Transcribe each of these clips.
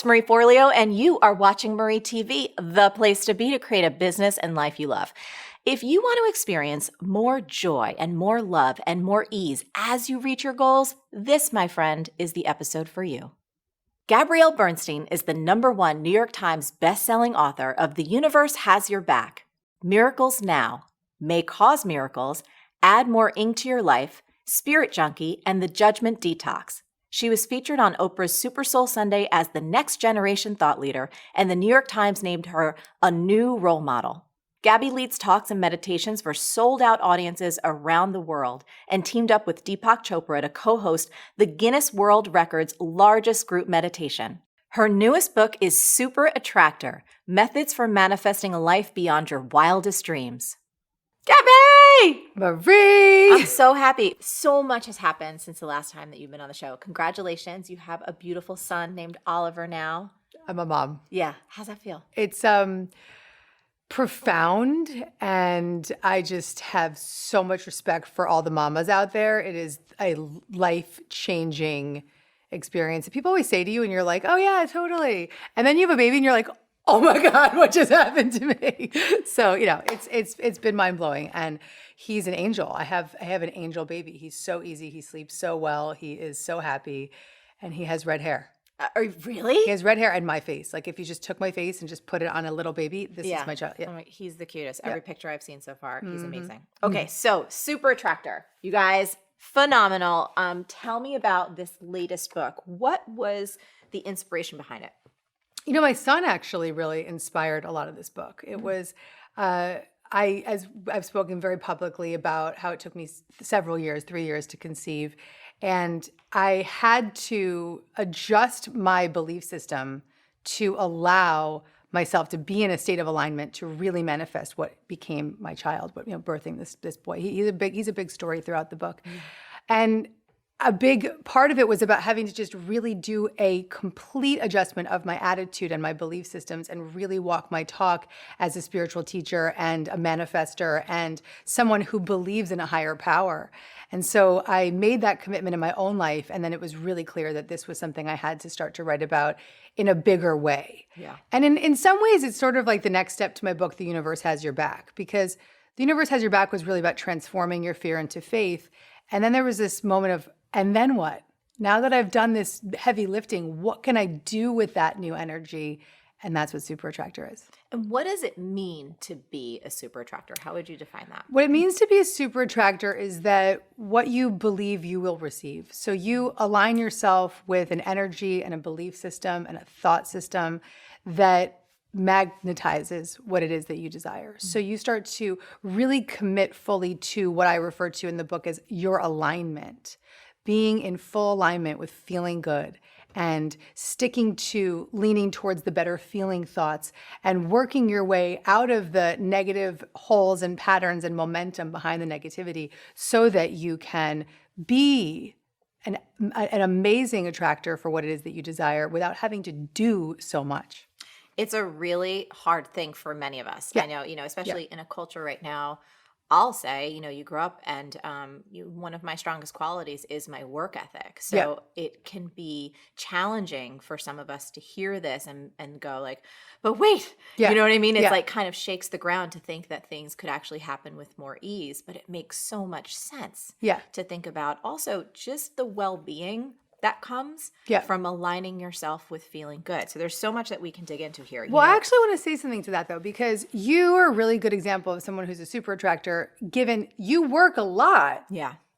It's Marie Forleótól, and you are watching Marie TV, the place to be to create a business and life you love. If you want to experience more joy and more love and more ease as you reach your goals, this, my friend, is the episode for you. Gabrielle Bernstein is the #1 New York Times bestselling author of The Universe Has Your Back, Miracles Now, May Cause Miracles, Add More Ink to Your Life, Spirit Junkie, and The Judgment Detox. She was featured on Oprah's Super Soul Sunday as the next generation thought leader, and the New York Times named her a new role model. Gabby leads talks and meditations for sold-out audiences around the world and teamed up with Deepak Chopra to co-host the Guinness World Records largest group meditation. Her newest book is Super Attractor, Methods for Manifesting a Life Beyond Your Wildest Dreams. Gabby! Marie! I'm so happy. So much has happened since the last time that you've been on the show. Congratulations. You have a beautiful son named Oliver now. I'm a mom. Yeah. How's that feel? It's profound, and I just have so much respect for all the mamas out there. It is a life-changing experience. People always say to you, and you're like, oh yeah, totally. And then you have a baby and you're like, oh my God, what just happened to me? So, it's been mind-blowing, and he's an angel. I have an angel baby. He's so easy. He sleeps so well. He is so happy, and he has red hair. Really? He has red hair and my face. Like if you just took my face and just put it on a little baby, this is my child. Yeah. Oh, he's the cutest. Every picture I've seen so far, he's amazing. Okay, so Super Attractor. You guys, phenomenal. Tell me about this latest book. What was the inspiration behind it? My son actually really inspired a lot of this book. It was, as I've spoken very publicly about how it took me 3 years to conceive. And I had to adjust my belief system to allow myself to be in a state of alignment to really manifest what became my child, birthing this boy. He's a big story throughout the book. And a big part of it was about having to just really do a complete adjustment of my attitude and my belief systems and really walk my talk as a spiritual teacher and a manifester and someone who believes in a higher power. And so I made that commitment in my own life, and then it was really clear that this was something I had to start to write about in a bigger way. Yeah. And in some ways, it's sort of like the next step to my book, The Universe Has Your Back, because The Universe Has Your Back was really about transforming your fear into faith. And then there was this moment of, and then what? Now that I've done this heavy lifting, what can I do with that new energy? And that's what Super Attractor is. And what does it mean to be a Super Attractor? How would you define that? What it means to be a Super Attractor is that what you believe you will receive. So you align yourself with an energy and a belief system and a thought system that magnetizes what it is that you desire. So you start to really commit fully to what I refer to in the book as your alignment. Being in full alignment with feeling good and sticking to leaning towards the better feeling thoughts and working your way out of the negative holes and patterns and momentum behind the negativity so that you can be an amazing attractor for what it is that you desire without having to do so much. It's a really hard thing for many of us. Yeah. I know, especially in a culture right now. I'll say, you grew up and one of my strongest qualities is my work ethic. So it can be challenging for some of us to hear this and go like, but wait, you know what I mean? It's like kind of shakes the ground to think that things could actually happen with more ease, but it makes so much sense to think about also just the well-being that comes from aligning yourself with feeling good. So there's so much that we can dig into here. Well, I actually want to say something to that, though, because you are a really good example of someone who's a super attractor, given you work a lot,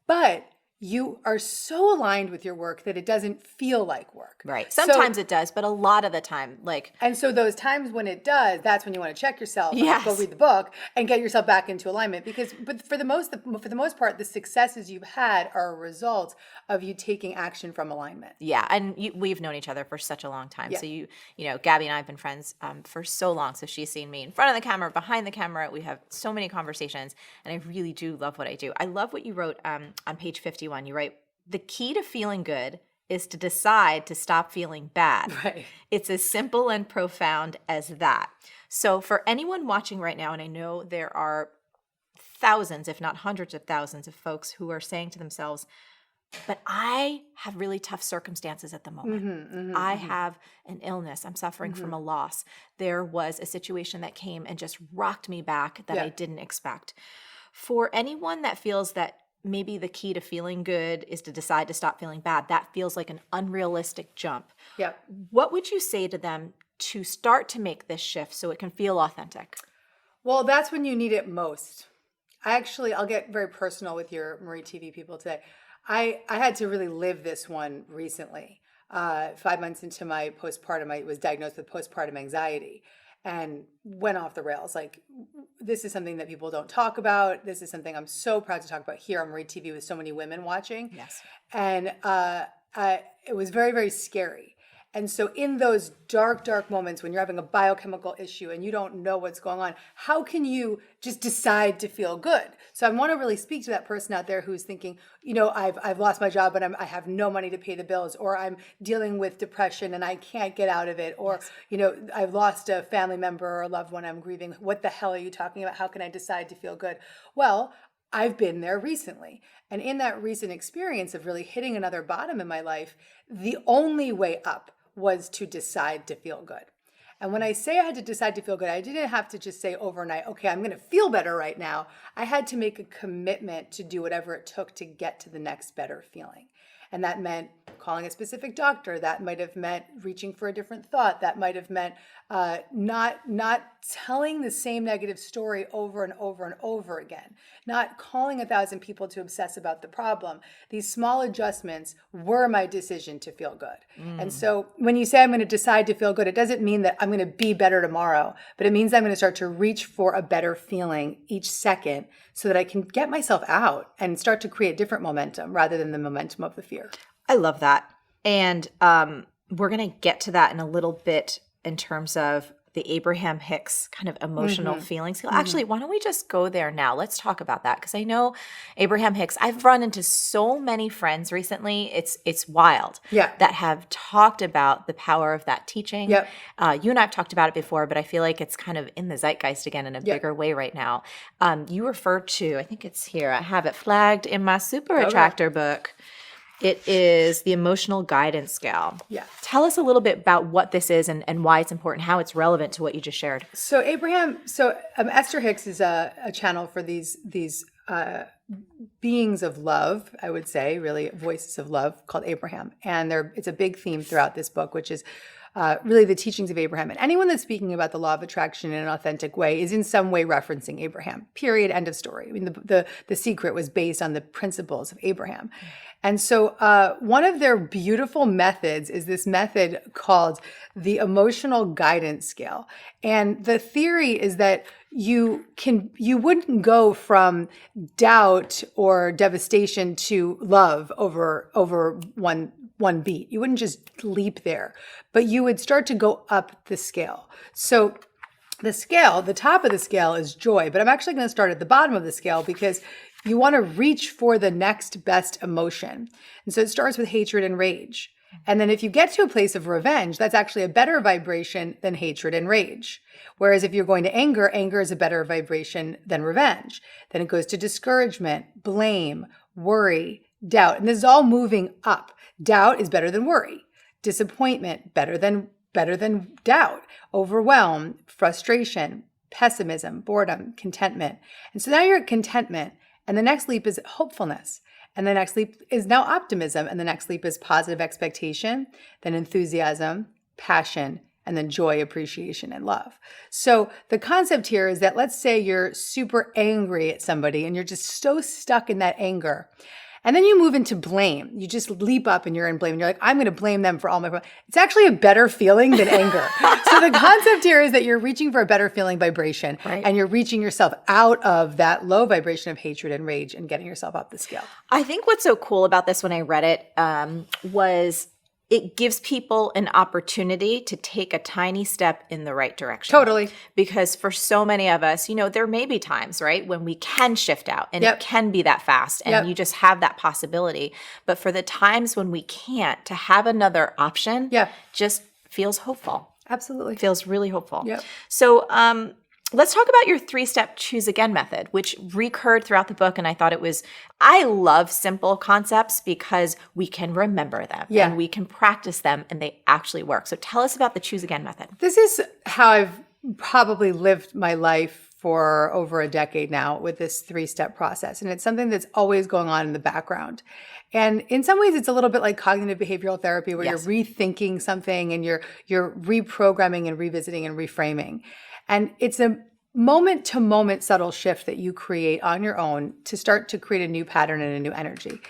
but you are so aligned with your work that it doesn't feel like work. Right. Sometimes it does, but a lot of the time, And so those times when it does, that's when you want to check yourself, go read the book, and get yourself back into alignment. But for the most part, the successes you've had are a result of you taking action from alignment. Yeah, and we've known each other for such a long time. Yeah. So Gabby and I have been friends for so long. So she's seen me in front of the camera, behind the camera. We have so many conversations, and I really do love what I do. I love what you wrote on page 51. You write, the key to feeling good is to decide to stop feeling bad. Right. It's as simple and profound as that. So for anyone watching right now, and I know there are thousands, if not hundreds of thousands of folks who are saying to themselves, but I have really tough circumstances at the moment. I have an illness. I'm suffering from a loss. There was a situation that came and just rocked me back that I didn't expect. For anyone that feels that maybe the key to feeling good is to decide to stop feeling bad, that feels like an unrealistic jump. Yep. What would you say to them to start to make this shift so it can feel authentic? Well, that's when you need it most. I'll get very personal with your Marie TV people today. I had to really live this one recently. 5 months into my postpartum, I was diagnosed with postpartum anxiety and went off the rails. Like, this is something that people don't talk about. This is something I'm so proud to talk about here on Marie TV with so many women watching. Yes. And it was very, very scary. And so in those dark, dark moments when you're having a biochemical issue and you don't know what's going on, how can you just decide to feel good? So I want to really speak to that person out there who's thinking, I've lost my job, but I have no money to pay the bills, or I'm dealing with depression and I can't get out of it, or, I've lost a family member or a loved one I'm grieving. What the hell are you talking about? How can I decide to feel good? Well, I've been there recently. And in that recent experience of really hitting another bottom in my life, the only way up was to decide to feel good. And when I say I had to decide to feel good, I didn't have to just say overnight, okay, I'm going to feel better right now. I had to make a commitment to do whatever it took to get to the next better feeling. And that meant calling a specific doctor. That might have meant reaching for a different thought. That might have meant not telling the same negative story over and over and over again. Not calling 1,000 people to obsess about the problem. These small adjustments were my decision to feel good. And so when you say I'm going to decide to feel good, it doesn't mean that I'm going to be better tomorrow, but it means I'm going to start to reach for a better feeling each second so that I can get myself out and start to create different momentum rather than the momentum of the fear. I love that. And we're going to get to that in a little bit in terms of the Abraham Hicks kind of emotional feelings. Actually, why don't we just go there now? Let's talk about that, because I know Abraham Hicks, I've run into so many friends recently. It's wild that have talked about the power of that teaching. You and I have talked about it before, but I feel like it's kind of in the zeitgeist again in a bigger way right now. You refer to, I think it's here, I have it flagged in my Super Attractor book. It is the emotional guidance scale. Tell us a little bit about what this is and why it's important, how it's relevant to what you just shared. So Esther Hicks is a channel for these beings of love, I would say, really voices of love, called Abraham. And it's a big theme throughout this book, which is really the teachings of Abraham. And anyone that's speaking about the law of attraction in an authentic way is in some way referencing Abraham, period, end of story. I mean, the Secret was based on the principles of Abraham. And so one of their beautiful methods is this method called the emotional guidance scale. And the theory is that you wouldn't go from doubt or devastation to love over one beat. You wouldn't just leap there, but you would start to go up the scale. So the top of the scale is joy, but I'm actually going to start at the bottom of the scale because you want to reach for the next best emotion. And so it starts with hatred and rage. And then if you get to a place of revenge, that's actually a better vibration than hatred and rage. Whereas if you're going to anger, anger is a better vibration than revenge. Then it goes to discouragement, blame, worry, doubt. And this is all moving up. Doubt is better than worry. Disappointment, better than doubt. Overwhelm, frustration, pessimism, boredom, contentment. And so now you're at contentment. And the next leap is hopefulness. And the next leap is now optimism. And the next leap is positive expectation, then enthusiasm, passion, and then joy, appreciation, and love. So the concept here is that let's say you're super angry at somebody and you're just so stuck in that anger. And then you move into blame. You just leap up and you're in blame. And you're like, I'm going to blame them for all my problems. It's actually a better feeling than anger. So the concept here is that you're reaching for a better feeling vibration. And you're reaching yourself out of that low vibration of hatred and rage and getting yourself up the scale. I think what's so cool about this when I read it was it gives people an opportunity to take a tiny step in the right direction. Totally. Because for so many of us, there may be times, right, when we can shift out and it can be that fast and you just have that possibility. But for the times when we can't, to have another option just feels hopeful. Absolutely. Feels really hopeful. Yep. So Let's talk about your 3-step choose again method, which recurred throughout the book. And I love simple concepts because we can remember them and we can practice them and they actually work. So tell us about the choose again method. This is how I've probably lived my life for over a decade now with this 3-step process. And it's something that's always going on in the background. And in some ways, it's a little bit like cognitive behavioral therapy where you're rethinking something and you're reprogramming and revisiting and reframing. And it's a moment-to-moment subtle shift that you create on your own to start to create a new pattern and a new energy.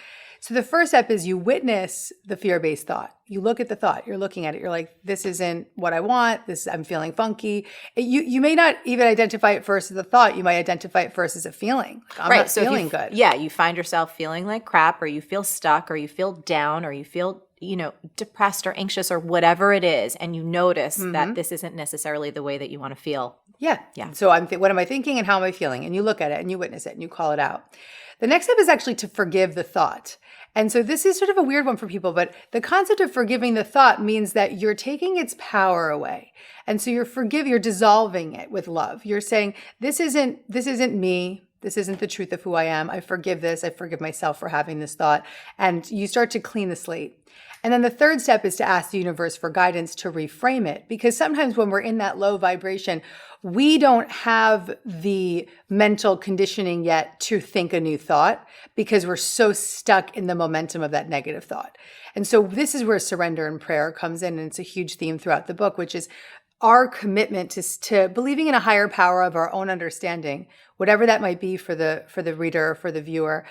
So the first step is you witness the fear-based thought. You look at the thought. You're looking at it. You're like, this isn't what I want. I'm feeling funky. You may not even identify it first as a thought. You might identify it first as a feeling. I'm not feeling good. Yeah, you find yourself feeling like crap, or you feel stuck, or you feel down, or you feel depressed or anxious or whatever it is, and you notice that this isn't necessarily the way that you want to feel. Yeah. So what am I thinking and how am I feeling? And you look at it and you witness it and you call it out. The next step is actually to forgive the thought. And so this is sort of a weird one for people, but the concept of forgiving the thought means that you're taking its power away. And so you're dissolving it with love. You're saying, this isn't me. This isn't the truth of who I am. I forgive this. I forgive myself for having this thought. And you start to clean the slate. And then the third step is to ask the universe for guidance to reframe it. Because sometimes when we're in that low vibration, we don't have the mental conditioning yet to think a new thought because we're so stuck in the momentum of that negative thought. And so this is where surrender and prayer comes in. And it's a huge theme throughout the book, which is our commitment to believing in a higher power of our own understanding, whatever that might be for the reader, for the viewer,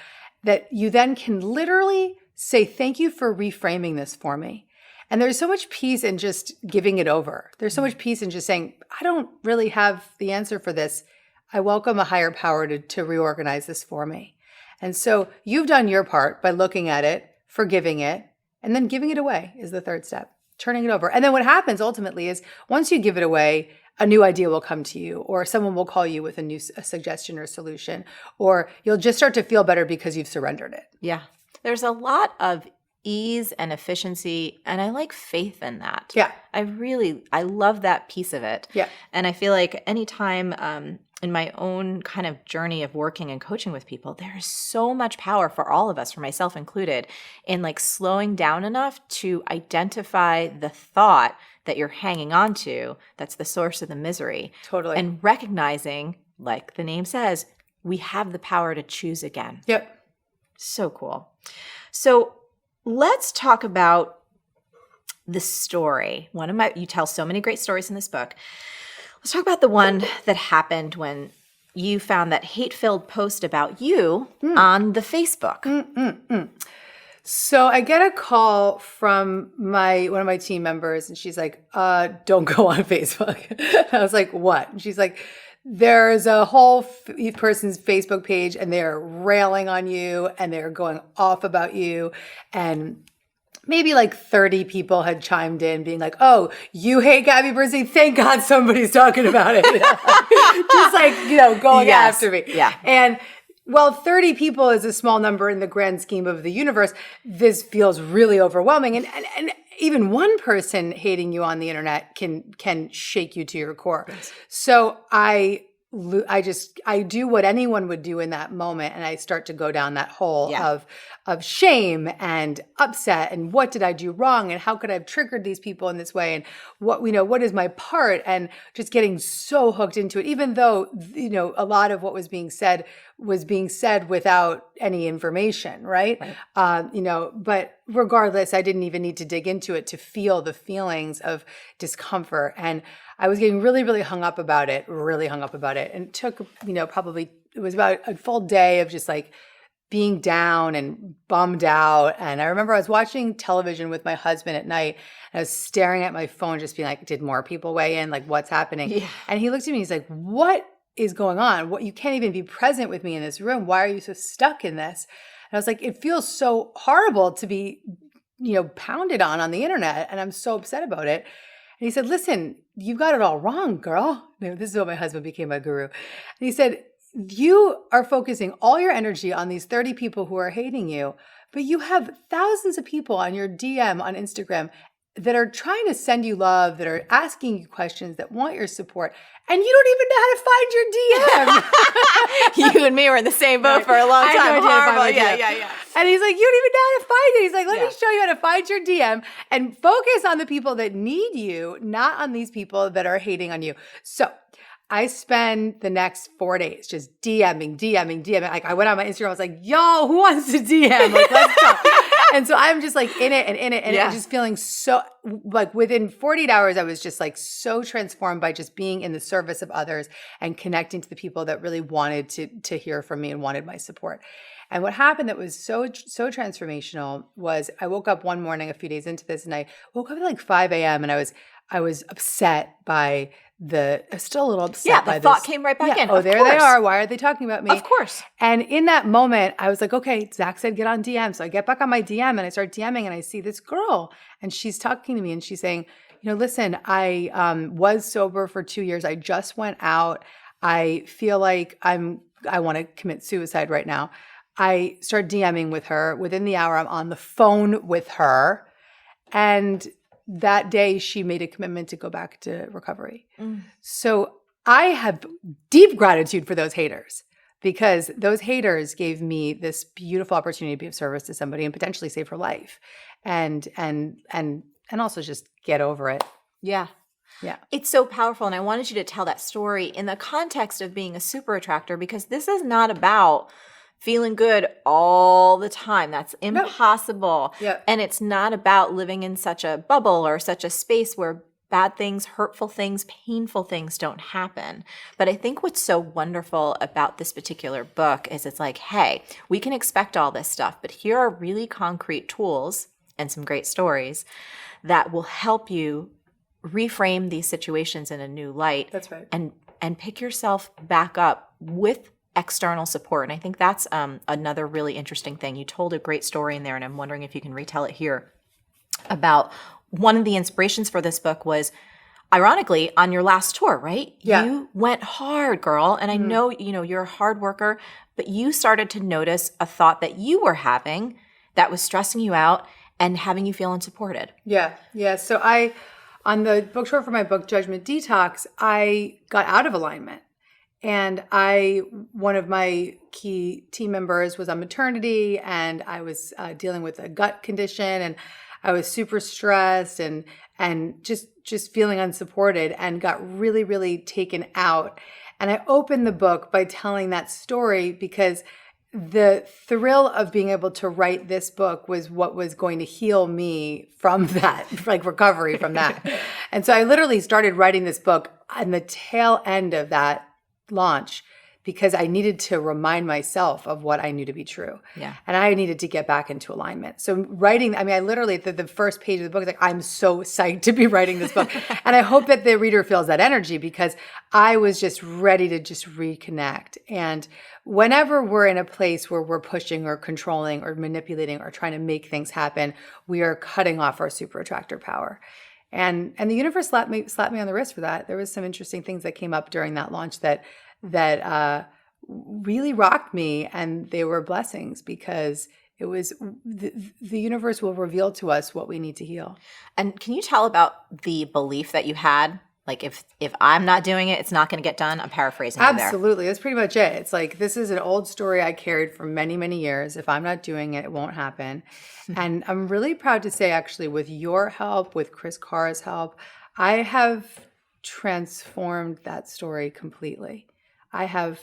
that you then can literally say, thank you for reframing this for me. And there's so much peace in just giving it over. There's so much peace in just saying, I don't really have the answer for this. I welcome a higher power to reorganize this for me. And so you've done your part by looking at it, forgiving it, and then giving it away is the third step, turning it over. And then what happens ultimately is once you give it away, a new idea will come to you, or someone will call you with a suggestion or solution, or you'll just start to feel better because you've surrendered it. Yeah. There's a lot of ease and efficiency, and I like faith in that. Yeah. I love that piece of it. Yeah. And I feel like anytime in my own kind of journey of working and coaching with people, there is so much power for all of us, for myself included, in like slowing down enough to identify the thought that you're hanging on to that's the source of the misery. Totally. And recognizing, like the name says, we have the power to choose again. Yep. So cool. So let's talk about the story. You tell so many great stories in this book. Let's talk about the one that happened when you found that hate-filled post about you on the Facebook. So I get a call from one of my team members, and she's like, don't go on Facebook. I was like, what? And she's like, there's a whole person's Facebook page and they're railing on you and they're going off about you. And maybe like 30 people had chimed in being like, oh, you hate Gabby Bernstein? Thank God somebody's talking about it. Just like, going after me. Yeah. And while 30 people is a small number in the grand scheme of the universe, this feels really overwhelming. And even one person hating you on the internet can shake you to your core. Yes. So I do what anyone would do in that moment, and I start to go down that hole of shame and upset and what did I do wrong and how could I have triggered these people in this way and what is my part, and just getting so hooked into it, even though a lot of what was being said without any information, right? But regardless, I didn't even need to dig into it to feel the feelings of discomfort. And I was getting really, really hung up about it. And it took, probably, it was about a full day of just like being down and bummed out. And I remember I was watching television with my husband at night, and I was staring at my phone, just being like, did more people weigh in? Like, what's happening? Yeah. And he looked at me, he's like, what is going on? You can't even be present with me in this room. Why are you so stuck in this? And I was like, it feels so horrible to be, pounded on the internet. And I'm so upset about it. And he said, listen, you've got it all wrong, girl. This is what my husband became my guru. And he said, you are focusing all your energy on these 30 people who are hating you, but you have thousands of people on your DM on Instagram that are trying to send you love, that are asking you questions, that want your support, and you don't even know how to find your DM. You and me were in the same boat for a long I had time. no idea how to find Horrible. my Yeah, DM. yeah, yeah. And he's like, you don't even know how to find it. He's like, let me Yeah. show you how to find your DM and focus on the people that need you, not on these people that are hating on you. So I spend the next 4 days just DMing. Like I went on my Instagram, I was like, yo, who wants to DM? Like, let's go. And so I'm just like in it and just feeling so like within 48 hours, I was just like so transformed by just being in the service of others and connecting to the people that really wanted to hear from me and wanted my support. And what happened that was so transformational was I woke up one morning a few days into this, and I woke up at like 5 a.m. and I was upset by I was still a little upset by the this. thought came right back in. Oh, Of there course. they are. Why are they talking about me? Of course. And in that moment, I was like, okay, Zach said get on DM. So I get back on my DM and I start DMing and I see this girl and she's talking to me and she's saying, listen, I was sober for 2 years. I just went out. I feel like I want to commit suicide right now. I start DMing with her. Within the hour, I'm on the phone with her. And that day, she made a commitment to go back to recovery. So I have deep gratitude for those haters, because those haters gave me this beautiful opportunity to be of service to somebody and potentially save her life, and also just get over it. Yeah. Yeah. It's so powerful. And I wanted you to tell that story in the context of being a super attractor, because this is not about feeling good all the time. That's impossible. Yeah. And it's not about living in such a bubble or such a space where bad things, hurtful things, painful things don't happen. But I think what's so wonderful about this particular book is it's like, hey, we can expect all this stuff, but here are really concrete tools and some great stories that will help you reframe these situations in a new light. That's right. And pick yourself back up with external support. And I think that's another really interesting thing. You told a great story in there, and I'm wondering if you can retell it here about one of the inspirations for this book was, ironically, on your last tour, right? Yeah. You went hard, girl. And I know, you're a hard worker, but you started to notice a thought that you were having that was stressing you out and having you feel unsupported. Yeah. Yeah. So on the book tour for my book, Judgment Detox, I got out of alignment. And one of my key team members was on maternity, and I was dealing with a gut condition, and I was super stressed and just feeling unsupported, and got really, really taken out. And I opened the book by telling that story because the thrill of being able to write this book was what was going to heal me from that, like recovery from that. And so I literally started writing this book on the tail end of that launch because I needed to remind myself of what I knew to be true. Yeah. And I needed to get back into alignment. So writing, I literally, the first page of the book is like, I'm so psyched to be writing this book. And I hope that the reader feels that energy, because I was just ready to just reconnect. And whenever we're in a place where we're pushing or controlling or manipulating or trying to make things happen, we are cutting off our super attractor power. And the universe slapped me on the wrist for that. There was some interesting things that came up during that launch that really rocked me, and they were blessings, because it was the universe will reveal to us what we need to heal. And can you tell about the belief that you had? Like, if I'm not doing it, it's not going to get done. I'm paraphrasing you there. Absolutely. That's pretty much it. It's like, this is an old story I carried for many, many years. If I'm not doing it, it won't happen. And I'm really proud to say, actually, with your help, with Chris Carr's help, I have transformed that story completely. I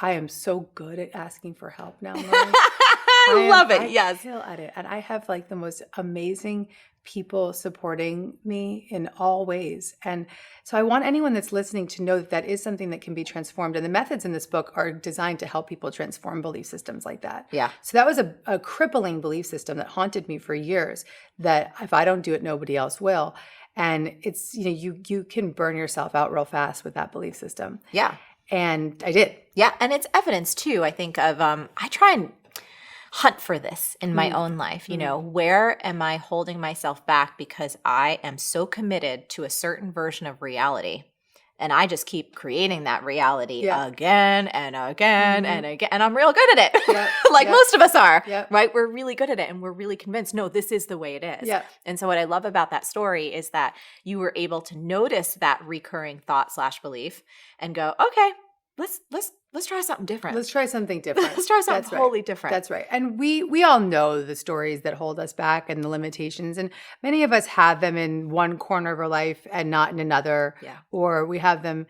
am so good at asking for help now, Marie. I love it. Yes. I feel at it. And I have like the most amazing people supporting me in all ways. And so I want anyone that's listening to know that is something that can be transformed. And the methods in this book are designed to help people transform belief systems like that. Yeah. So that was a crippling belief system that haunted me for years, that if I don't do it, nobody else will. And it's, you can burn yourself out real fast with that belief system. Yeah. And I did. Yeah. And it's evidence too, I think, of, I try and hunt for this in my own life. Where am I holding myself back because I am so committed to a certain version of reality And I just keep creating that reality Yeah. again and again and again. And I'm real good at it. Yep. Like Yep. most of us are, Yep. right? We're really good at it. And we're really convinced, no, this is the way it is. Yep. And so what I love about that story is that you were able to notice that recurring thought / belief and go, okay, let's try something different. Let's try something different. Let's try something That's right. totally different. That's right. And we all know the stories that hold us back and the limitations. And many of us have them in one corner of our life and not in another. Yeah. Or we have them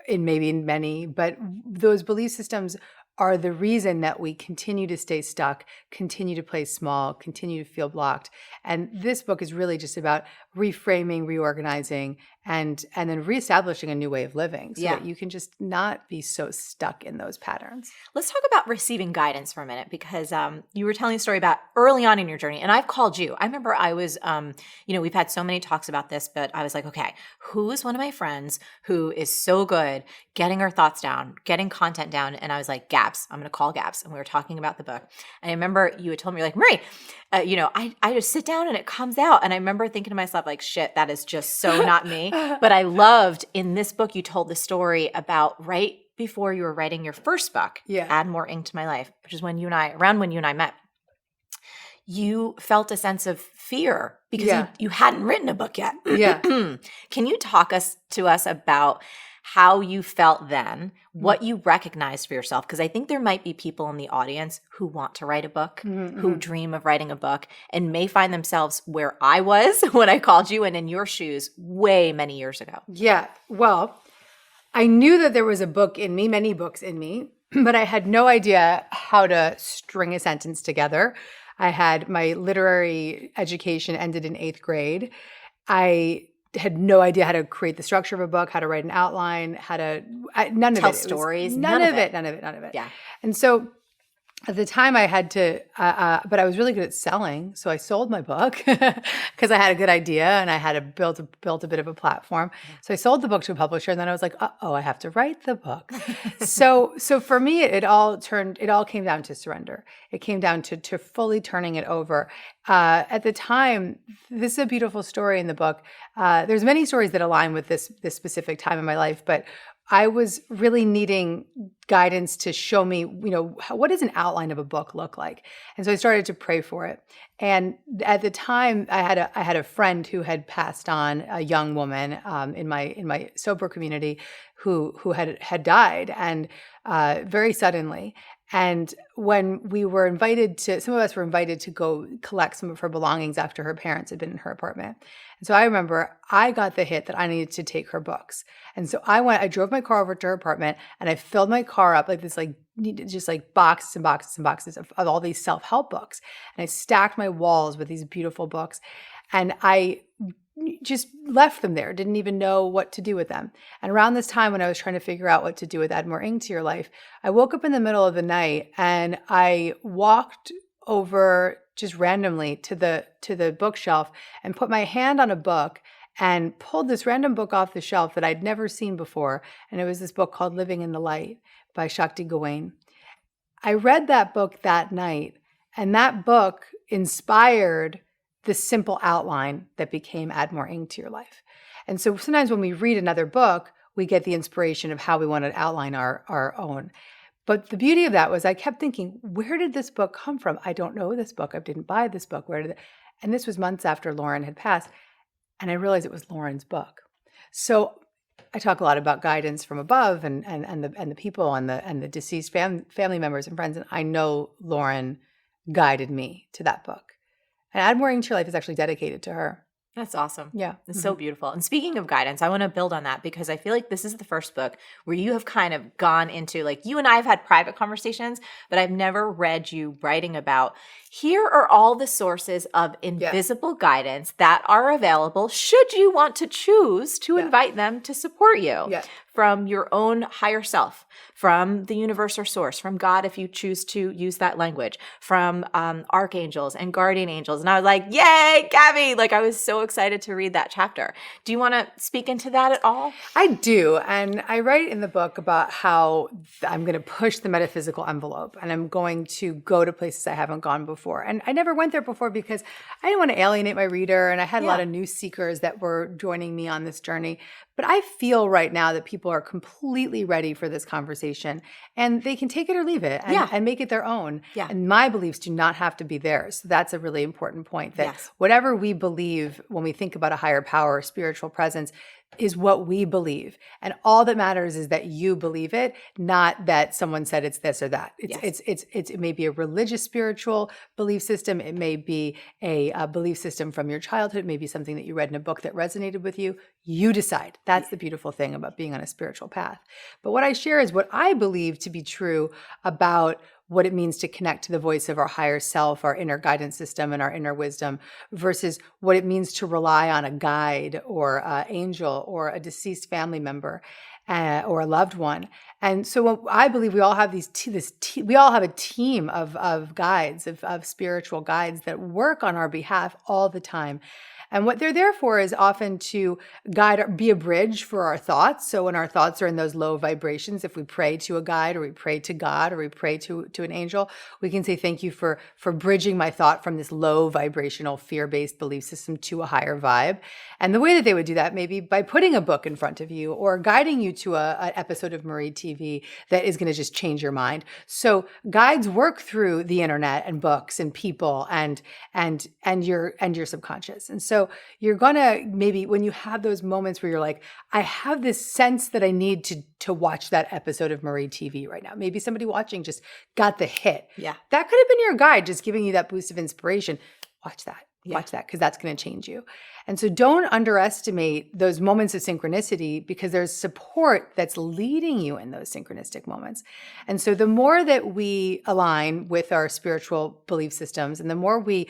in maybe in many. But those belief systems are the reason that we continue to stay stuck, continue to play small, continue to feel blocked. And this book is really just about reframing, reorganizing, and then reestablishing a new way of living so that you can just not be so stuck in those patterns. Let's talk about receiving guidance for a minute, because you were telling a story about early on in your journey, and I've called you. I remember I was, we've had so many talks about this, but I was like, okay, who is one of my friends who is so good getting her thoughts down, getting content down? And I was like, Gabs, I'm going to call Gabs. And we were talking about the book. And I remember you had told me, you're like, Marie, I just sit down and it comes out. And I remember thinking to myself, like, shit, that is just so not me. But I loved in this book, you told the story about right before you were writing your first book, Add More Ink to My Life, which is when you and I met. You felt a sense of fear because you hadn't written a book yet. Yeah. Can you talk to us about how you felt then, what you recognized for yourself? Because I think there might be people in the audience who want to write a book, who dream of writing a book, and may find themselves where I was when I called you and in your shoes way many years ago. Yeah. Well, I knew that there was a book in me, many books in me, but I had no idea how to string a sentence together. I had my literary education ended in 8th grade. I had no idea how to create the structure of a book, how to write an outline, none of it. Tell stories. None of it. Yeah. And so at the time I had to, but I was really good at selling. So I sold my book because I had a good idea and I had built a bit of a platform. So I sold the book to a publisher and then I was like, I have to write the book. So for me, it all came down to surrender. It came down to fully turning it over. At the time, this is a beautiful story in the book. There's many stories that align with this specific time in my life, but I was really needing guidance to show me, what does an outline of a book look like? And so I started to pray for it. And at the time, I had a friend who had passed on, a young woman in my sober community who had died, and very suddenly. And when we were invited some of us were invited to go collect some of her belongings after her parents had been in her apartment. And so I remember I got the hit that I needed to take her books. And so I drove my car over to her apartment and I filled my car up like this, just like boxes and boxes and boxes of all these self-help books. And I stacked my walls with these beautiful books. And I just left them there, didn't even know what to do with them. And around this time when I was trying to figure out what to do with Add More Ink to Your Life, I woke up in the middle of the night and I walked over just randomly to the bookshelf and put my hand on a book and pulled this random book off the shelf that I'd never seen before. And it was this book called Living in the Light by Shakti Gawain. I read that book that night, and that book inspired the simple outline that became Add More Ink to Your Life. And so sometimes when we read another book, we get the inspiration of how we want to outline our own. But the beauty of that was I kept thinking, where did this book come from? I don't know this book. I didn't buy this book. And this was months after Lauren had passed. And I realized it was Lauren's book. So I talk a lot about guidance from above and the people and the deceased family members and friends. And I know Lauren guided me to that book. And Add More Ink to Your Life is actually dedicated to her. That's awesome. Yeah. It's so beautiful. And speaking of guidance, I want to build on that because I feel like this is the first book where you have kind of gone into, like, you and I have had private conversations, but I've never read you writing about, here are all the sources of invisible guidance that are available should you want to choose to invite them to support you from your own higher self, from the universe or source, from God if you choose to use that language, from archangels and guardian angels. And I was like, yay, Gabby! Like, I was so excited to read that chapter. Do you want to speak into that at all? I do. And I write in the book about how I'm going to push the metaphysical envelope and I'm going to go to places I haven't gone before. And I never went there before because I didn't want to alienate my reader. And I had a lot of new seekers that were joining me on this journey. But I feel right now that people are completely ready for this conversation, and they can take it or leave it and make it their own. Yeah. And my beliefs do not have to be theirs. So that's a really important point, that Yes. whatever we believe when we think about a higher power or spiritual presence is what we believe. And all that matters is that you believe it, not that someone said it's this or that. It may be a religious, spiritual belief system. It may be a belief system from your childhood. It may be something that you read in a book that resonated with you. You decide. That's the beautiful thing about being on a spiritual path. But what I share is what I believe to be true about what it means to connect to the voice of our higher self, our inner guidance system, and our inner wisdom, versus what it means to rely on a guide or an angel or a deceased family member or a loved one. And so I believe we all have we all have a team of guides, of spiritual guides that work on our behalf all the time. And what they're there for is often to guide, be a bridge for our thoughts. So when our thoughts are in those low vibrations, if we pray to a guide or we pray to God or we pray to an angel, we can say, thank you for bridging my thought from this low vibrational fear-based belief system to a higher vibe. And the way that they would do that may be by putting a book in front of you or guiding you to an episode of Marie TV that is going to just change your mind. So guides work through the internet and books and people and your subconscious. And so you're gonna, maybe when you have those moments where you're like, I have this sense that I need to watch that episode of Marie TV right now. Maybe somebody watching just got the hit. Yeah. That could have been your guide, just giving you that boost of inspiration. Watch that. Yeah. Watch that, because that's going to change you. And so don't underestimate those moments of synchronicity, because there's support that's leading you in those synchronistic moments. And so the more that we align with our spiritual belief systems, and the more we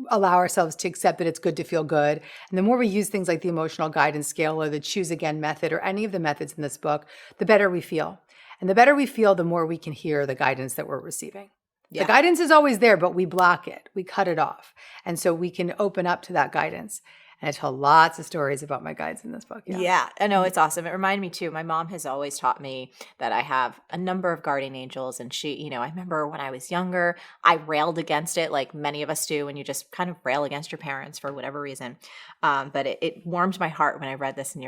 allow ourselves to accept that it's good to feel good, and the more we use things like the emotional guidance scale or the choose again method or any of the methods in this book, the better we feel. And the better we feel, the more we can hear the guidance that we're receiving. Yeah. The guidance is always there, but we block it. We cut it off. And so we can open up to that guidance. And I tell lots of stories about my guides in this book. Yeah, I know, it's awesome. It reminded me too, my mom has always taught me that I have a number of guardian angels. And she, I remember when I was younger, I railed against it like many of us do, and you just kind of rail against your parents for whatever reason. But it warmed my heart when I read this in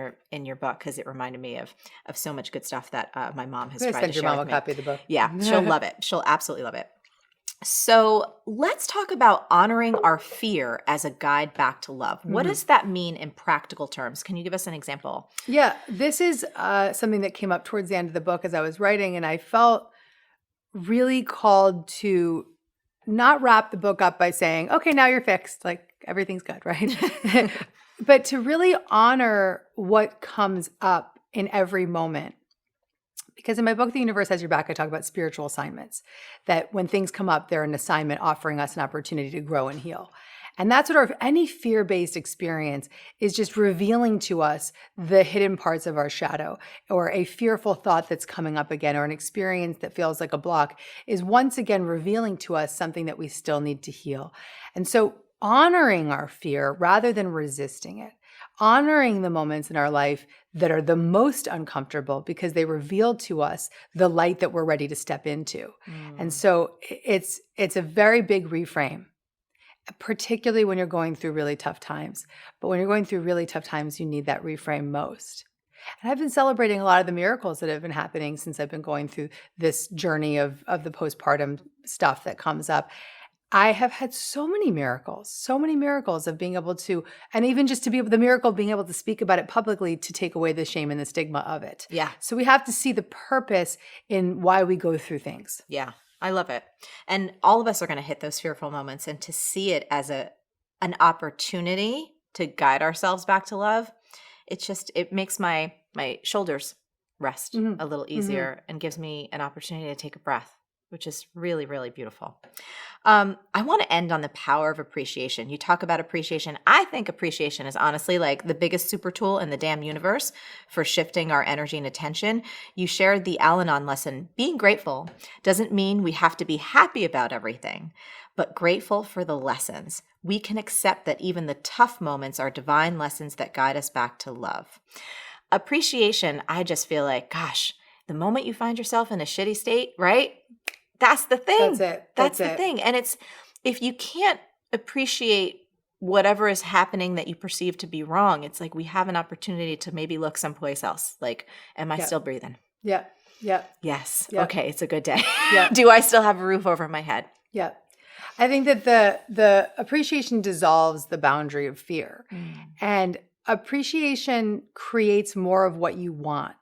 your book, because it reminded me of so much good stuff that my mom has tried to share with me. Send your mom a copy of the book. Yeah, she'll love it. She'll absolutely love it. So let's talk about honoring our fear as a guide back to love. What does that mean in practical terms? Can you give us an example? Yeah, this is something that came up towards the end of the book as I was writing, and I felt really called to not wrap the book up by saying, okay, now you're fixed, like everything's good, right? But to really honor what comes up in every moment. Because in my book, The Universe Has Your Back, I talk about spiritual assignments, that when things come up, they're an assignment offering us an opportunity to grow and heal. And that's what any fear-based experience is, just revealing to us the hidden parts of our shadow, or a fearful thought that's coming up again, or an experience that feels like a block is once again revealing to us something that we still need to heal. And so honoring our fear rather than resisting it, honoring the moments in our life that are the most uncomfortable, because they reveal to us the light that we're ready to step into. And so it's a very big reframe, particularly when you're going through really tough times. But when you're going through really tough times, you need that reframe most. And I've been celebrating a lot of the miracles that have been happening since I've been going through this journey of the postpartum stuff that comes up. I have had so many miracles of being able to, and even just to be able, the miracle of being able to speak about it publicly, to take away the shame and the stigma of it. Yeah. So we have to see the purpose in why we go through things. Yeah, I love it. And all of us are going to hit those fearful moments, and to see it as an opportunity to guide ourselves back to love, it makes my shoulders rest a little easier and gives me an opportunity to take a breath, which is really, really beautiful. I want to end on the power of appreciation. You talk about appreciation. I think appreciation is honestly like the biggest super tool in the damn universe for shifting our energy and attention. You shared the Al-Anon lesson. Being grateful doesn't mean we have to be happy about everything, but grateful for the lessons. We can accept that even the tough moments are divine lessons that guide us back to love. Appreciation, I just feel like, gosh, the moment you find yourself in a shitty state, right? That's the thing. That's it. That's the thing. And it's, if you can't appreciate whatever is happening that you perceive to be wrong, it's like we have an opportunity to maybe look someplace else. Like, am I still breathing? Yeah. Yeah. Yes. Yeah. Okay. It's a good day. Yeah. Do I still have a roof over my head? Yeah. I think that the appreciation dissolves the boundary of fear. And appreciation creates more of what you want.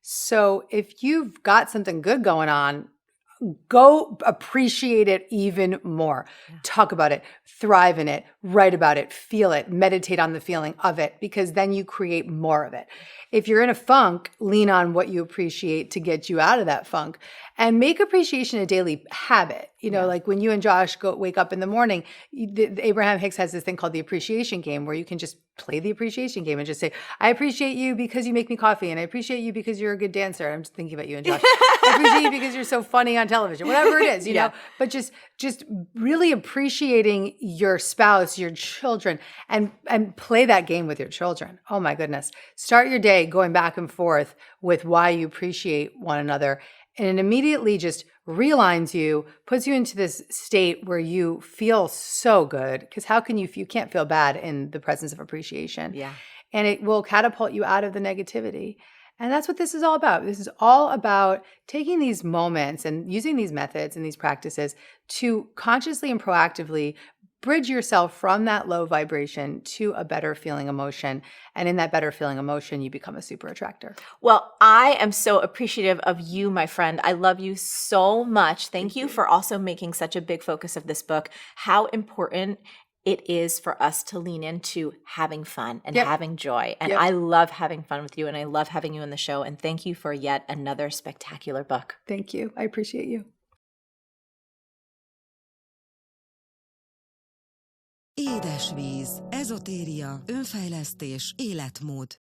So if you've got something good going on, go appreciate it even more. Yeah. Talk about it, thrive in it, write about it, feel it, meditate on the feeling of it, because then you create more of it. If you're in a funk, lean on what you appreciate to get you out of that funk, and make appreciation a daily habit. Like when you and Josh wake up in the morning, Abraham Hicks has this thing called the appreciation game, where you can just play the appreciation game and just say, I appreciate you because you make me coffee, and I appreciate you because you're a good dancer. I'm just thinking about you and Josh. I appreciate you because you're so funny on television, whatever it is, you know, but just really appreciating your spouse, your children, and play that game with your children. Oh my goodness. Start your day going back and forth with why you appreciate one another. And it immediately just realigns you, puts you into this state where you feel so good. Because how can you can't feel bad in the presence of appreciation? Yeah. And it will catapult you out of the negativity. And that's what this is all about. This is all about taking these moments and using these methods and these practices to consciously and proactively bridge yourself from that low vibration to a better feeling emotion. And in that better feeling emotion, you become a super attractor. Well, I am so appreciative of you, my friend. I love you so much. Thank you for also making such a big focus of this book, how important it is for us to lean into having fun and having joy. And I love having fun with you, and I love having you on the show. And thank you for yet another spectacular book. Thank you. I appreciate you. Édesvíz, ezotéria, önfejlesztés, életmód.